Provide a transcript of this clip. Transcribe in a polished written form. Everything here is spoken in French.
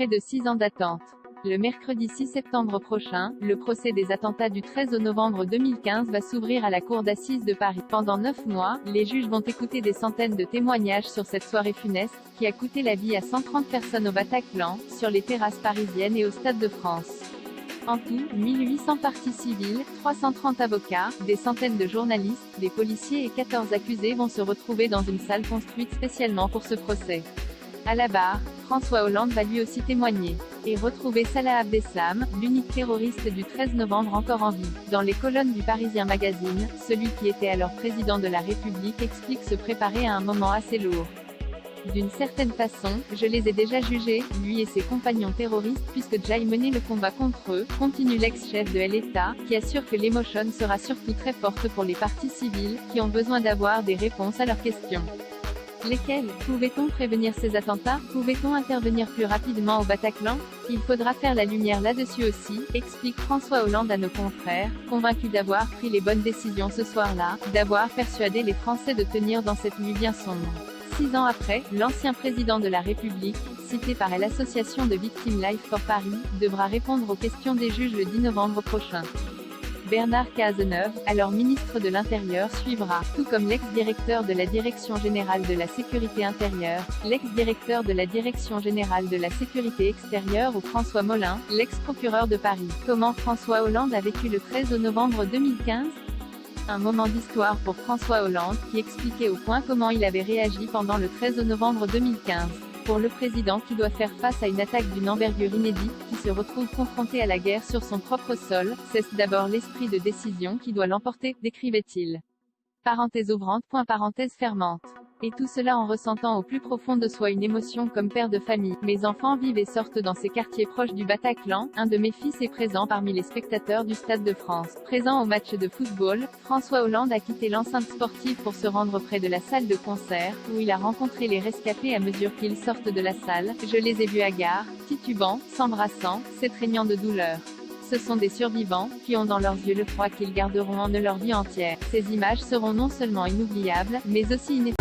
Après de 6 ans d'attente. Le mercredi 6 septembre prochain, le procès des attentats du 13 novembre 2015 va s'ouvrir à la cour d'assises de Paris. Pendant 9 mois, les juges vont écouter des centaines de témoignages sur cette soirée funeste, qui a coûté la vie à 130 personnes au Bataclan, sur les terrasses parisiennes et au Stade de France. En tout, 1800 parties civiles, 330 avocats, des centaines de journalistes, des policiers et 14 accusés vont se retrouver dans une salle construite spécialement pour ce procès. À la barre, François Hollande va lui aussi témoigner. Et retrouver Salah Abdeslam, l'unique terroriste du 13 novembre encore en vie. Dans les colonnes du Parisien Magazine, celui qui était alors président de la République explique se préparer à un moment assez lourd. D'une certaine façon, je les ai déjà jugés, lui et ses compagnons terroristes, puisque j'ai mené le combat contre eux, continue l'ex-chef de l'État, qui assure que l'émotion sera surtout très forte pour les parties civiles, qui ont besoin d'avoir des réponses à leurs questions. Lesquels? Pouvait-on prévenir ces attentats? Pouvait-on intervenir plus rapidement au Bataclan? Il faudra faire la lumière là-dessus aussi, explique François Hollande à nos confrères, convaincu d'avoir pris les bonnes décisions ce soir-là, d'avoir persuadé les Français de tenir dans cette nuit bien sombre. 6 ans après, l'ancien président de la République, cité par l'Association de Victimes Life for Paris, devra répondre aux questions des juges le 10 novembre prochain. Bernard Cazeneuve, alors ministre de l'Intérieur, suivra, tout comme l'ex-directeur de la Direction générale de la sécurité intérieure, l'ex-directeur de la Direction générale de la sécurité extérieure ou François Molins, l'ex-procureur de Paris. Comment François Hollande a vécu le 13 novembre 2015? Un moment d'histoire pour François Hollande, qui expliquait au point comment il avait réagi pendant le 13 novembre 2015. Pour le président qui doit faire face à une attaque d'une envergure inédite, qui se retrouve confronté à la guerre sur son propre sol, c'est d'abord l'esprit de décision qui doit l'emporter, décrivait-il. Parenthèse ouvrante, parenthèse fermante. Et tout cela en ressentant au plus profond de soi une émotion comme père de famille. Mes enfants vivent et sortent dans ces quartiers proches du Bataclan. Un de mes fils est présent parmi les spectateurs du Stade de France. Présent au match de football, François Hollande a quitté l'enceinte sportive pour se rendre près de la salle de concert, où il a rencontré les rescapés à mesure qu'ils sortent de la salle. Je les ai vus hagards, titubants, s'embrassant, s'étreignant de douleur. Ce sont des survivants, qui ont dans leurs yeux le froid qu'ils garderont en eux leur vie entière. Ces images seront non seulement inoubliables, mais aussi ineffaçables.